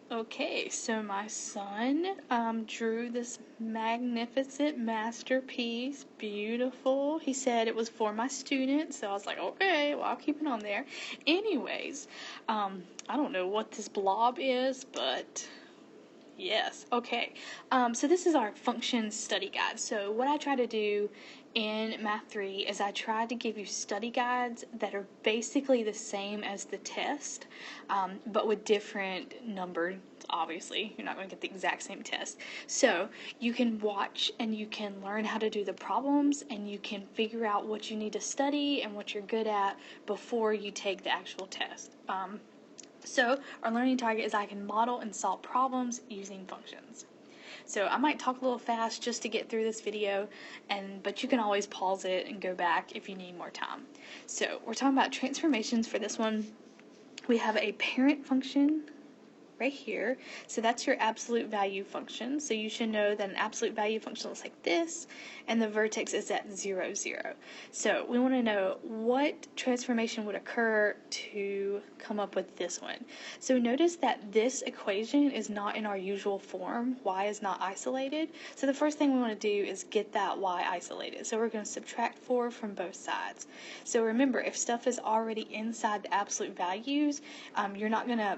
Okay, so my son drew this magnificent masterpiece. Beautiful. He said it was for my students, so I was like, okay, well, I'll keep it on there. Anyways, I don't know what this blob is, but yes. Okay. So this is our function study guide. So what I try to do in Math 3 is I try to give you study guides that are basically the same as the test, but with different numbers. Obviously, you're not going to get the exact same test. So you can watch and you can learn how to do the problems, and you can figure out what you need to study and what you're good at before you take the actual test. So our learning target is I can model and solve problems using functions. So I might talk a little fast just to get through this video, but you can always pause it and go back if you need more time. So we're talking about transformations for this one. We have a parent function right here. So that's your absolute value function. So you should know that an absolute value function looks like this, and the vertex is at 0, 0. So we want to know what transformation would occur to come up with this one. So notice that this equation is not in our usual form. Y is not isolated. So the first thing we want to do is get that Y isolated. So we're going to subtract 4 from both sides. So remember, if stuff is already inside the absolute values, you're not going to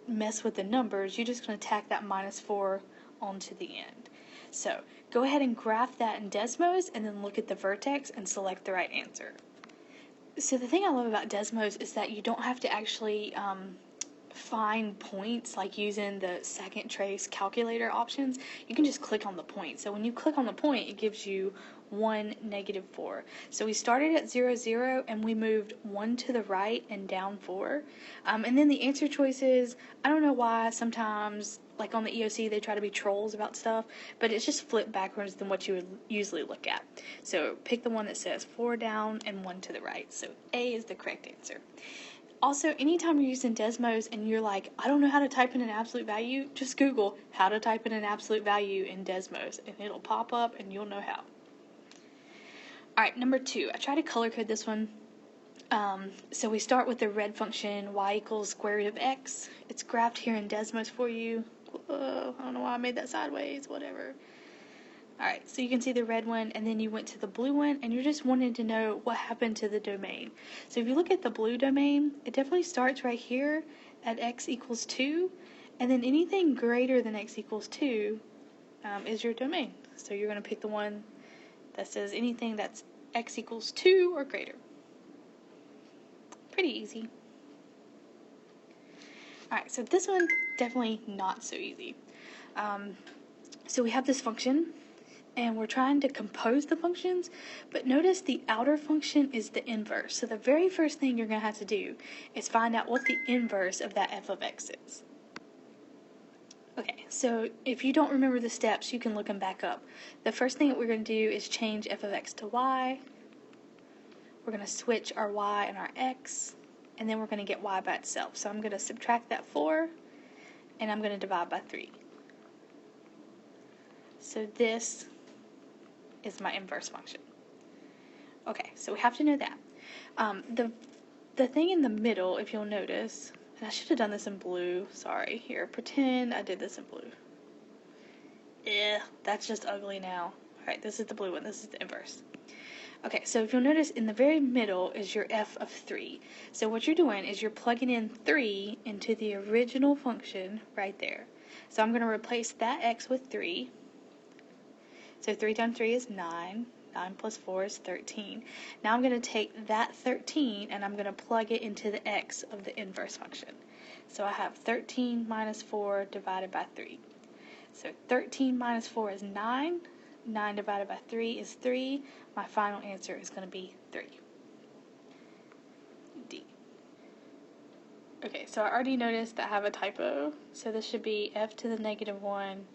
mess with the numbers. You're just going to tack that -4 onto the end. So go ahead and graph that in Desmos and then look at the vertex and select the right answer. So the thing I love about Desmos is that you don't have to actually find points like using the second trace calculator options. You can just click on the point. So when you click on the point, it gives you 1, -4. So we started at 0, 0, and we moved 1 to the right and down 4. And then the answer choices, I don't know why sometimes, like on the EOC, they try to be trolls about stuff, but it's just flipped backwards than what you would usually look at. So pick the one that says 4 down and 1 to the right. So A is the correct answer. Also, anytime you're using Desmos and you're like, I don't know how to type in an absolute value, just Google how to type in an absolute value in Desmos, and it'll pop up and you'll know how. Alright, number 2. I try to color code this one. So we start with the red function, y equals square root of x. It's graphed here in Desmos for you. Whoa, I don't know why I made that sideways, whatever. Alright, so you can see the red one, and then you went to the blue one, and you're just wanting to know what happened to the domain. So if you look at the blue domain, it definitely starts right here at x equals 2, and then anything greater than x equals 2 is your domain. So you're going to pick the one that says anything that's x equals 2 or greater. Pretty easy. Alright, so this one, definitely not so easy. So we have this function, and we're trying to compose the functions, but notice the outer function is the inverse. So the very first thing you're going to have to do is find out what the inverse of that f of x is. Okay, so if you don't remember the steps, you can look them back up. The first thing that we're going to do is change f of x to y. We're going to switch our y and our x, and then we're going to get y by itself. So I'm going to subtract that 4, and I'm going to divide by 3. So this is my inverse function. Okay, so we have to know that. The thing in the middle, if you'll notice, and I should have done this in blue, sorry, here, pretend I did this in blue. That's just ugly now. Alright, this is the blue one, this is the inverse. Okay, so if you'll notice, in the very middle is your f of 3. So what you're doing is you're plugging in 3 into the original function right there. So I'm going to replace that x with 3. So 3 times 3 is 9. 9 plus 4 is 13. Now I'm going to take that 13 and I'm going to plug it into the x of the inverse function. So I have 13 minus 4 divided by 3. So 13 minus 4 is 9. 9 divided by 3 is 3. My final answer is going to be 3. D. Okay, so I already noticed that I have a typo. So this should be f to the -1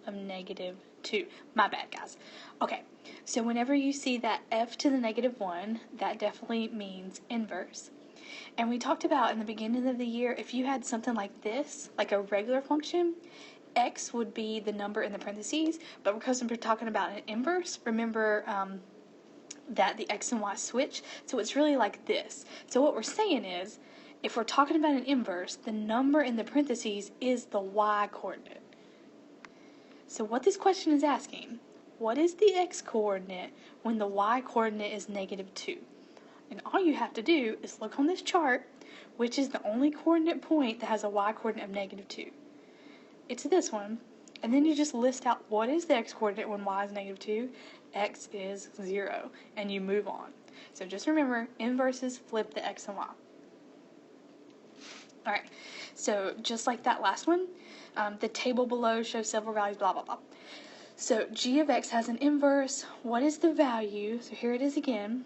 of -2. My bad, guys. Okay, so whenever you see that f to the -1, that definitely means inverse. And we talked about in the beginning of the year, if you had something like this, like a regular function, x would be the number in the parentheses, but because we're talking about an inverse, remember that the x and y switch, so it's really like this. So what we're saying is, if we're talking about an inverse, the number in the parentheses is the y-coordinate. So what this question is asking, what is the x-coordinate when the y-coordinate is -2? And all you have to do is look on this chart, which is the only coordinate point that has a y-coordinate of -2. It's this one. And then you just list out what is the x-coordinate when y is -2. X is 0. And you move on. So just remember, inverses flip the x and y. Alright, so just like that last one, the table below shows several values, blah, blah, blah. So g of x has an inverse. What is the value? So here it is again.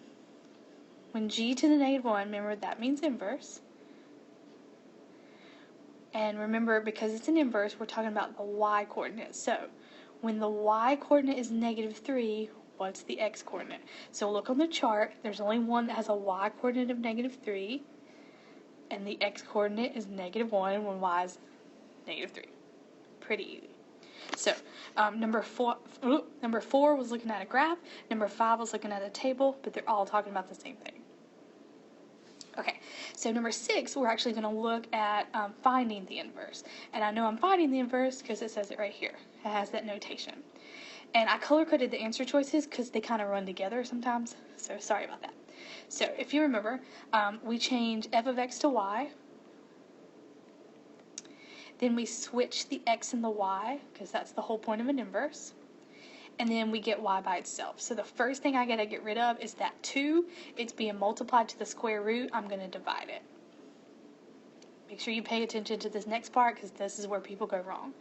When g to the -1, remember that means inverse. And remember, because it's an inverse, we're talking about the y-coordinate. So when the y-coordinate is -3, what's the x-coordinate? So look on the chart. There's only one that has a y-coordinate of -3. And the x-coordinate is -1 when y is -3. Pretty easy. So number four was looking at a graph. Number 5 was looking at a table, but they're all talking about the same thing. Okay, so number 6, we're actually going to look at finding the inverse. And I know I'm finding the inverse because it says it right here. It has that notation. And I color-coded the answer choices because they kind of run together sometimes. So sorry about that. So if you remember, we change f of x to y. Then we switch the x and the y, because that's the whole point of an inverse. And then we get y by itself. So the first thing I gotta get rid of is that 2. It's being multiplied to the square root. I'm gonna divide it. Make sure you pay attention to this next part, because this is where people go wrong.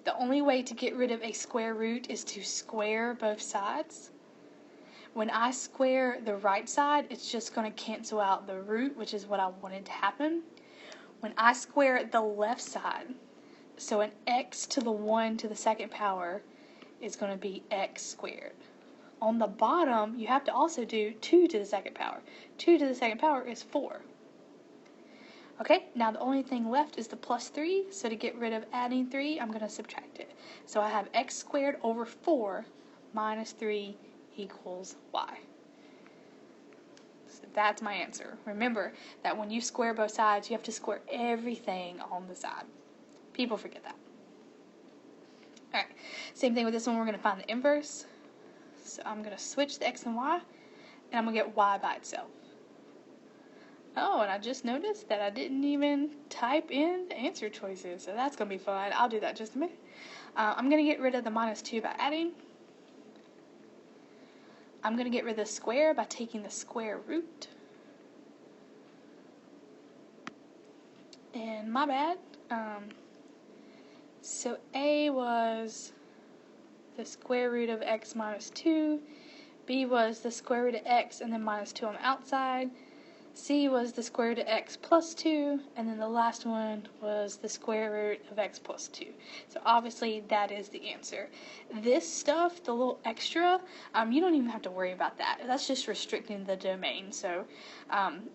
The only way to get rid of a square root is to square both sides. When I square the right side, it's just going to cancel out the root, which is what I wanted to happen. When I square the left side, so an x to the 1 to the second power is going to be x squared. On the bottom, you have to also do 2 to the second power. 2 to the second power is 4. Okay, now the only thing left is the plus 3, so to get rid of adding 3, I'm going to subtract it. So I have x squared over 4 minus 3 equals y. So that's my answer. Remember that when you square both sides, you have to square everything on the side. People forget that. Alright, same thing with this one. We're going to find the inverse. So I'm going to switch the x and y, and I'm going to get y by itself. Oh, and I just noticed that I didn't even type in the answer choices, so that's going to be fun. I'll do that in just a minute. I'm going to get rid of the minus 2 by adding. I'm going to get rid of the square by taking the square root. And my bad. So A was the square root of x minus 2. B was the square root of x and then minus 2 on the outside. C was the square root of x plus 2, and then the last one was the square root of x plus 2. So obviously that is the answer. This stuff, the little extra, you don't even have to worry about that. That's just restricting the domain. So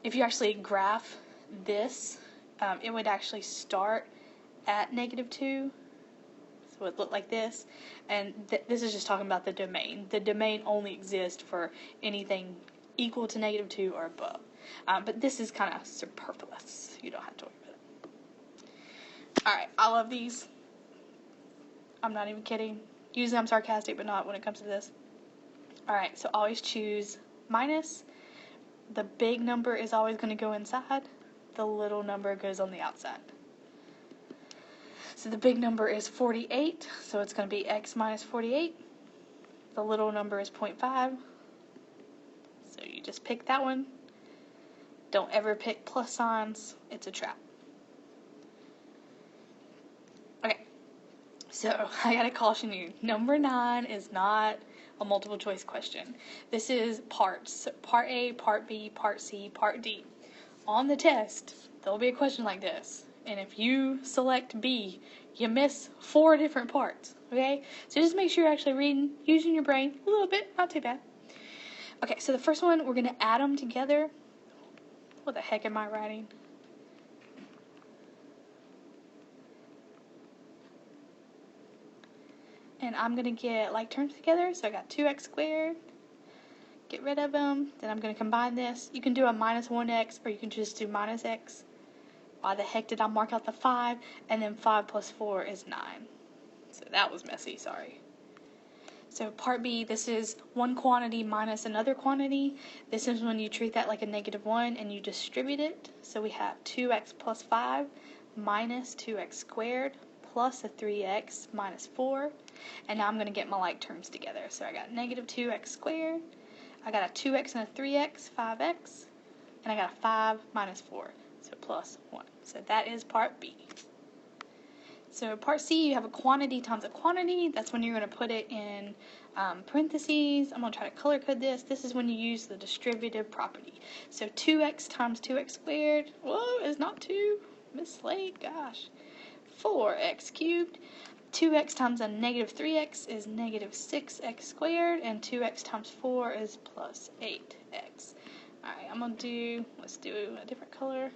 if you actually graph this, it would actually start at -2. So it would look like this. And this is just talking about the domain. The domain only exists for anything equal to -2 or above. But this is kind of superfluous. You don't have to worry about it. Alright, I love these. I'm not even kidding. Usually I'm sarcastic, but not when it comes to this. Alright, so always choose minus. The big number is always going to go inside. The little number goes on the outside. So the big number is 48, so it's going to be x minus 48. The little number is 0.5. So you just pick that one. Don't ever pick plus signs. It's a trap. Okay, so I gotta caution you. Number 9 is not a multiple choice question. This is parts. Part A, Part B, Part C, Part D. On the test, there'll be a question like this. And if you select B, you miss 4 different parts. Okay? So just make sure you're actually reading, using your brain a little bit. Not too bad. Okay, so the first one, we're gonna add them together. What the heck am I writing? And I'm going to get like terms together. So I got 2x squared. Get rid of them. Then I'm going to combine this. You can do a minus 1x or you can just do minus x. Why the heck did I mark out the 5? And then 5 plus 4 is 9. So that was messy, sorry. So part B, this is one quantity minus another quantity. This is when you treat that like a -1 and you distribute it. So we have 2x plus 5 minus 2x squared plus a 3x minus 4. And now I'm going to get my like terms together. So I got -2x squared. I got a 2x and a 3x, 5x. And I got a 5 minus 4, so plus 1. So that is part B. So part C, you have a quantity times a quantity. That's when you're going to put it in parentheses. I'm going to try to color code this. This is when you use the distributive property. So 2x times 2x squared. Whoa, it's not 2. Miss Slade, gosh. 4x cubed. 2x times a -3x is -6x squared. And 2x times 4 is plus 8x. Alright, I'm going to do, let's do a different color.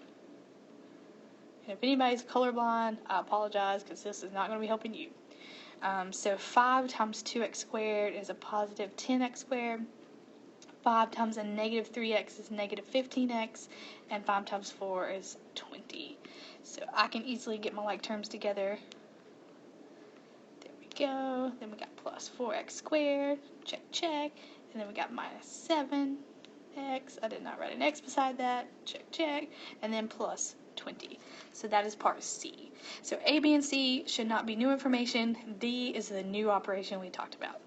And if anybody's colorblind, I apologize because this is not going to be helping you. So 5 times 2x squared is a positive 10x squared. 5 times a -3x is -15x. And 5 times 4 is 20. So I can easily get my like terms together. There we go. Then we got plus 4x squared. Check, check. And then we got minus 7x. I did not write an x beside that. Check, check. And then plus 20. So that is part C. So A, B, and C should not be new information. D is the new operation we talked about.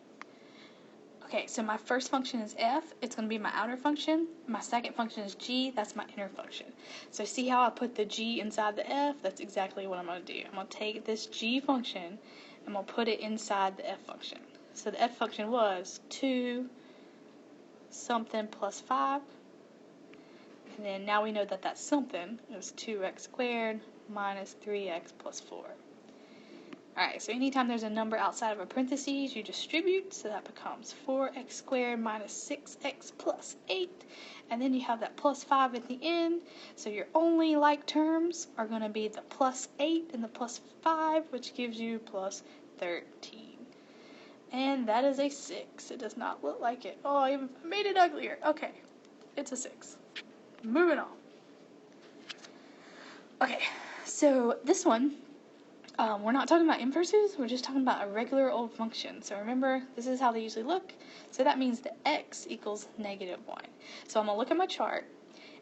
Okay, so my first function is f. It's going to be my outer function. My second function is g. That's my inner function. So see how I put the g inside the f? That's exactly what I'm going to do. I'm going to take this g function and I'm going to put it inside the f function. So the f function was 2 something plus 5. And then now we know that that something is 2x squared minus 3x plus 4. Alright, so anytime there's a number outside of a parentheses, you distribute, so that becomes 4x squared minus 6x plus 8. And then you have that plus 5 at the end, so your only like terms are going to be the plus 8 and the plus 5, which gives you plus 13. And that is a 6. It does not look like it. Oh, I even made it uglier. Okay, it's a 6. Moving on. Okay, so this one, we're not talking about inverses, we're just talking about a regular old function. So remember, this is how they usually look. So that means that x equals -1. So I'm going to look at my chart,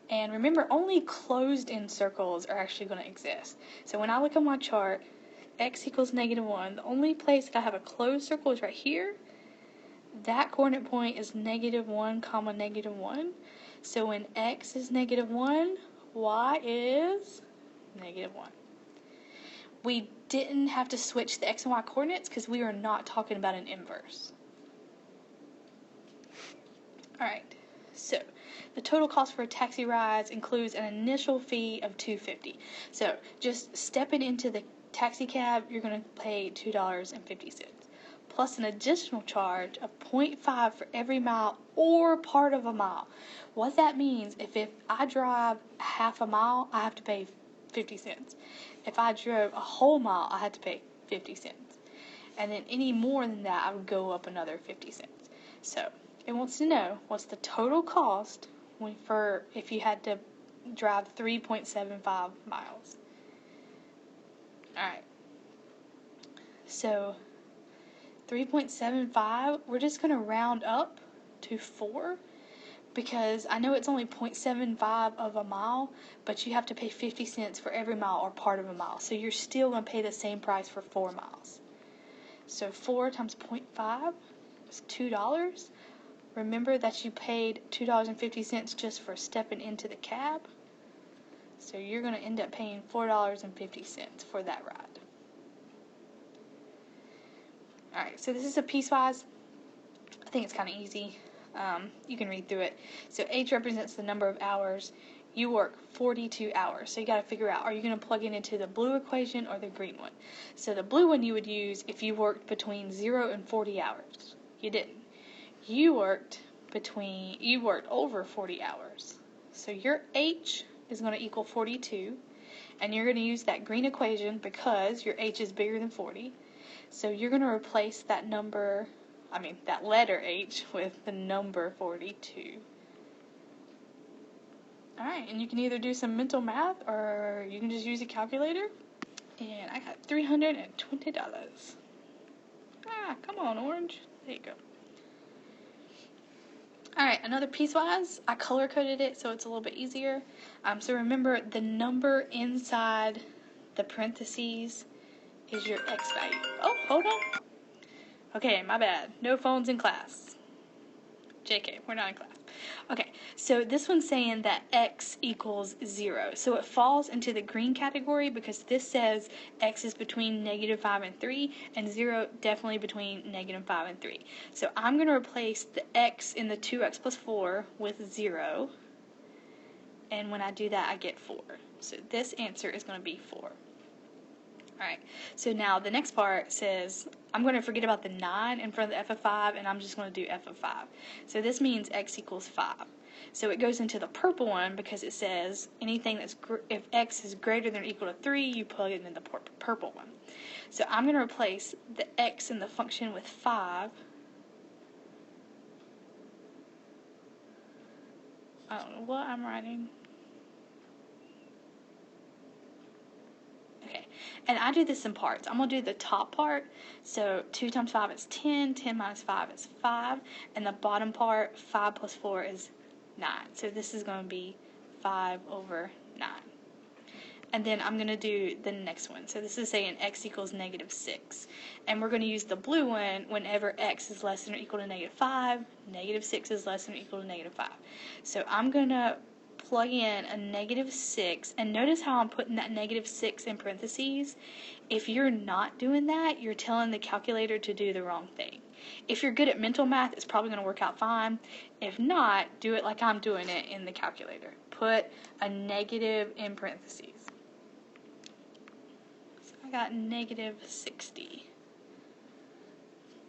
and remember, only closed-in circles are actually going to exist. So when I look at my chart, x equals -1, the only place that I have a closed circle is right here. That coordinate point is -1, comma -1. So when x is -1, y is -1. We didn't have to switch the x and y coordinates because we are not talking about an inverse. Alright, so the total cost for a taxi ride includes an initial fee of $2.50. So just stepping into the taxi cab, you're going to pay $2.50. Plus an additional charge of 0.5 for every mile or part of a mile. What that means, if I drive half a mile, I have to pay 50 cents. If I drove a whole mile, I had to pay 50 cents. And then any more than that, I would go up another 50 cents. So it wants to know what's the total cost if you had to drive 3.75 miles. Alright. So 3.75, we're just going to round up to 4 because I know it's only 0.75 of a mile, but you have to pay 50 cents for every mile or part of a mile. So you're still going to pay the same price for 4 miles. So 4 times 0.5 is $2. Remember that you paid $2.50 just for stepping into the cab. So you're going to end up paying $4.50 for that ride. Alright, so this is a piecewise. I think it's kind of easy. You can read through it. So H represents the number of hours. You work 42 hours. So you got to figure out, are you going to plug it into the blue equation or the green one? So the blue one you would use if you worked between 0 and 40 hours. You didn't. You worked over 40 hours. So your H is going to equal 42. And you're going to use that green equation because your H is bigger than 40. So you're going to replace that letter H with the number 42. Alright, and you can either do some mental math or you can just use a calculator. And I got $320. Ah, come on, Orange. There you go. Alright, another piecewise. I color coded it so it's a little bit easier. So remember, the number inside the parentheses is your x value. Oh, hold on. Okay, my bad. No phones in class. JK, we're not in class. Okay, so this one's saying that x equals 0. So it falls into the green category because this says x is between -5 and 3, and 0 definitely between -5 and 3. So I'm going to replace the x in the 2x plus 4 with 0. And when I do that, I get 4. So this answer is going to be 4. Alright, so now the next part says, I'm going to forget about the 9 in front of the f of 5, and I'm just going to do f of 5. So this means x equals 5. So it goes into the purple one because it says anything that's, if x is greater than or equal to 3, you plug it in the purple one. So I'm going to replace the x in the function with 5. I don't know what I'm writing. Okay, and I do this in parts. I'm going to do the top part. So 2 times 5 is 10, 10 minus 5 is 5, and the bottom part, 5 plus 4 is 9. So this is going to be 5 over 9. And then I'm going to do the next one. So this is saying x equals -6. And we're going to use the blue one whenever x is less than or equal to -5, -6 is less than or equal to -5. So I'm going to plug in a -6, and notice how I'm putting that -6 in parentheses. If you're not doing that, you're telling the calculator to do the wrong thing. If you're good at mental math, it's probably going to work out fine. If not, do it like I'm doing it in the calculator. Put a negative in parentheses. So I got -60.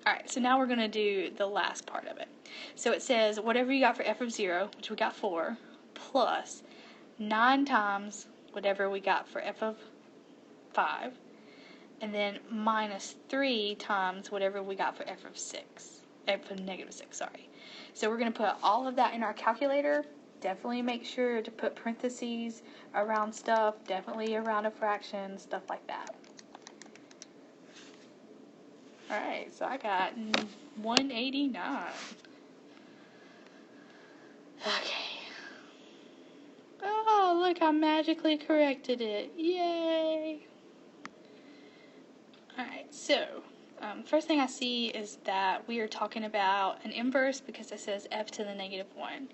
Alright, so now we're going to do the last part of it. So it says whatever you got for f of 0, which we got 4, plus 9 times whatever we got for f of 5, and then minus 3 times whatever we got for f of 6, f of -6, sorry. So we're going to put all of that in our calculator. Definitely make sure to put parentheses around stuff, definitely around a fraction, stuff like that. Alright, so I got 189. Okay. Oh, look, I magically corrected it. Yay! Alright, so, first thing I see is that we are talking about an inverse because it says f to the -1.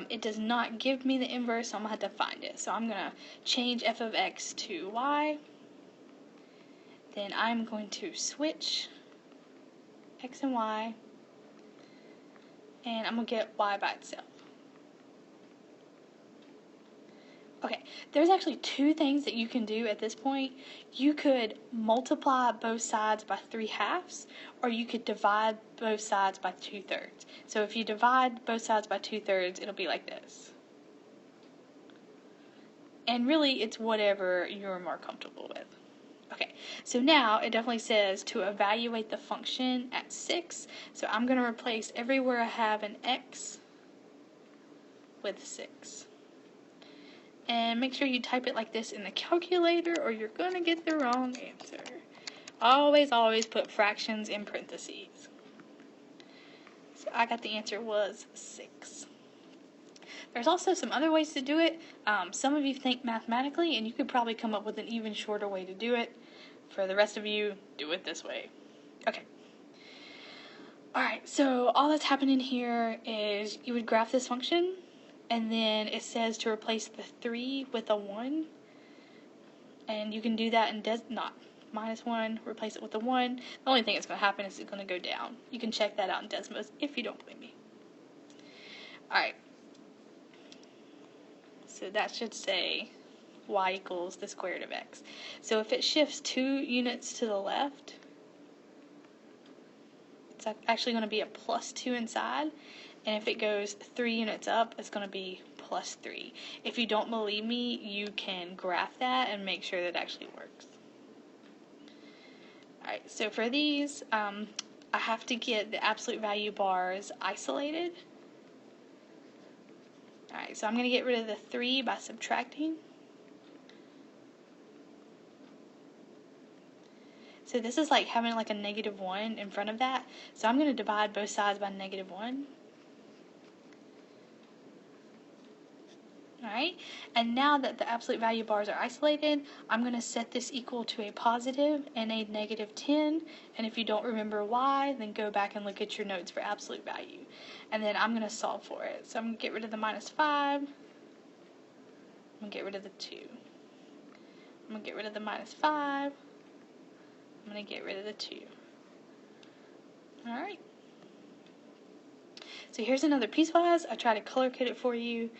It does not give me the inverse, so I'm going to have to find it. So I'm going to change f of x to y. Then I'm going to switch x and y, and I'm going to get y by itself. Okay, there's actually 2 things that you can do at this point. You could multiply both sides by 3/2, or you could divide both sides by 2/3. So if you divide both sides by 2/3, it'll be like this. And really, it's whatever you're more comfortable with. Okay, so now it definitely says to evaluate the function at 6. So I'm going to replace everywhere I have an x with 6. And make sure you type it like this in the calculator or you're going to get the wrong answer. Always, always put fractions in parentheses. So I got the answer was 6. There's also some other ways to do it. Some of you think mathematically, and you could probably come up with an even shorter way to do it. For the rest of you, do it this way. Okay. Alright, so all that's happening here is you would graph this function, and then it says to replace the 3 with a 1. And you can do that in -1, replace it with a 1. The only thing that's going to happen is it's going to go down. You can check that out in Desmos if you don't believe me. Alright. So that should say y equals the square root of x. So if it shifts 2 units to the left, it's actually going to be a +2 inside. And if it goes 3 units up, it's going to be +3. If you don't believe me, you can graph that and make sure that it actually works. Alright, so for these, I have to get the absolute value bars isolated. Alright, so I'm going to get rid of the 3 by subtracting. So this is like having like a negative 1 in front of that. So I'm going to divide both sides by negative 1. Alright, and now that the absolute value bars are isolated, I'm going to set this equal to a positive and a negative 10. And if you don't remember why, then go back and look at your notes for absolute value. And then I'm going to solve for it. So I'm going to get rid of the minus 5. I'm going to get rid of the 2. I'm going to get rid of the minus 5. I'm going to get rid of the 2. Alright. So here's another piecewise. I try to color code it for you.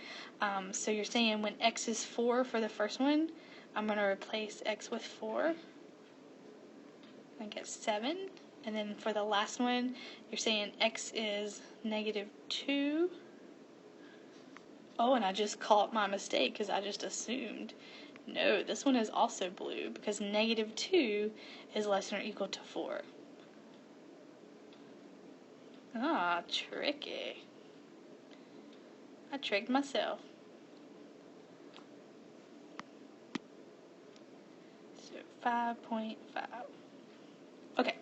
So you're saying when x is 4 for the first one, I'm going to replace x with 4. I get 7. And then for the last one, you're saying x is negative 2. Oh, and I just caught my mistake because I just assumed. No, this one is also blue because negative 2 is less than or equal to 4. Ah, tricky. I tricked myself. So 5.5. Okay.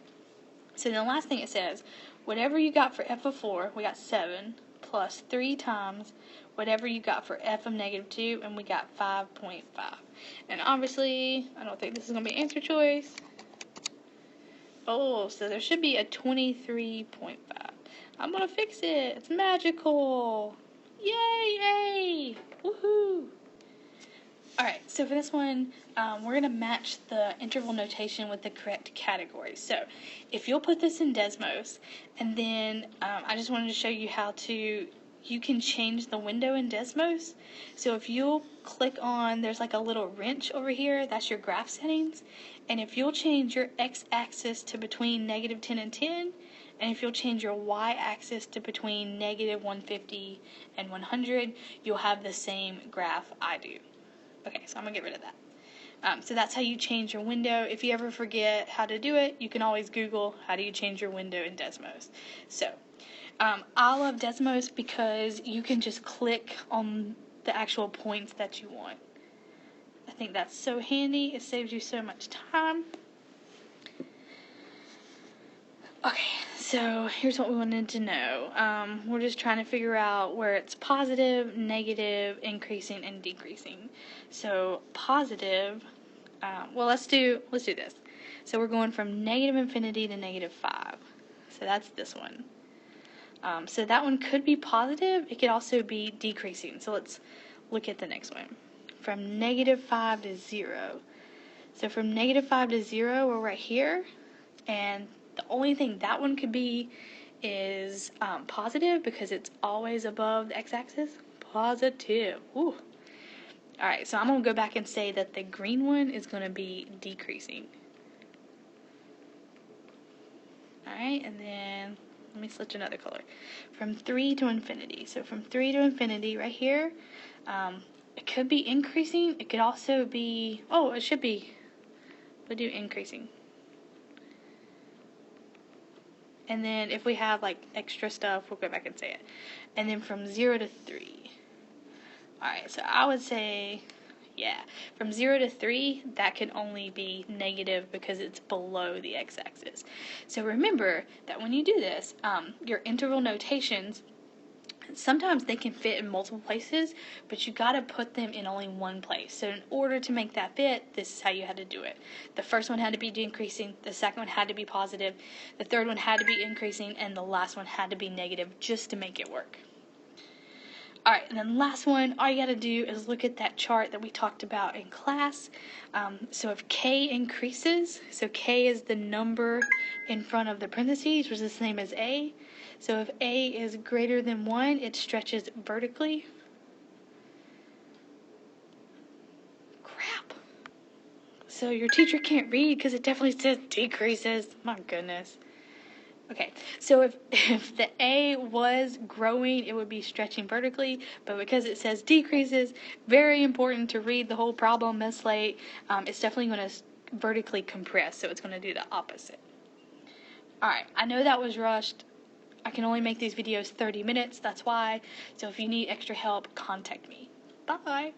So the last thing it says, whatever you got for f of 4, we got 7, plus 3 times whatever you got for f of negative 2, and we got 5.5. And obviously, I don't think this is going to be answer choice. Oh, so there should be a 23.5. I'm going to fix it. It's magical. Yay! Woohoo! Alright, so for this one, we're going to match the interval notation with the correct category. So, if you'll put this in Desmos, and then I just wanted to show you how you can change the window in Desmos. So if you'll click on, there's like a little wrench over here, that's your graph settings. And if you'll change your x-axis to between negative 10 and 10, and if you'll change your y-axis to between negative 150 and 100, you'll have the same graph I do. Okay, so I'm going to get rid of that. So that's how you change your window. If you ever forget how to do it, you can always Google how do you change your window in Desmos. So, I love Desmos because you can just click on the actual points that you want. I think that's so handy. It saves you so much time. Okay, so here's what we wanted to know. We're just trying to figure out where it's positive, negative, increasing, and decreasing. So positive, well, let's do this. So we're going from negative infinity to negative 5. So that's this one. So that one could be positive. It could also be decreasing. So let's look at the next one. From negative 5 to 0. So from negative 5 to 0, we're right here. And the only thing that one could be is positive because it's always above the x-axis. Positive. Ooh. Alright, so I'm going to go back and say that the green one is going to be decreasing. Alright, and then let me switch another color. From 3 to infinity. So from 3 to infinity right here, it could be increasing. It could also be, oh, it should be, we'll do increasing. And then if we have like extra stuff, we'll go back and say it. And then from 0 to 3. Alright, so I would say, yeah, from 0 to 3, that can only be negative because it's below the x-axis. So remember that when you do this, your interval notations, sometimes they can fit in multiple places, but you got to put them in only one place. So in order to make that fit, this is how you had to do it. The first one had to be decreasing, the second one had to be positive, the third one had to be increasing, and the last one had to be negative just to make it work. Alright, and then last one, all you got to do is look at that chart that we talked about in class. So if k increases, so k is the number in front of the parentheses, which is the same as a. So if a is greater than 1, it stretches vertically. Crap. So your teacher can't read because it definitely says decreases. My goodness. Okay, so if the A was growing, it would be stretching vertically, but because it says decreases, very important to read the whole problem, Miss Slate. It's definitely going to vertically compress, so it's going to do the opposite. Alright, I know that was rushed. I can only make these videos 30 minutes, that's why. So if you need extra help, contact me. Bye!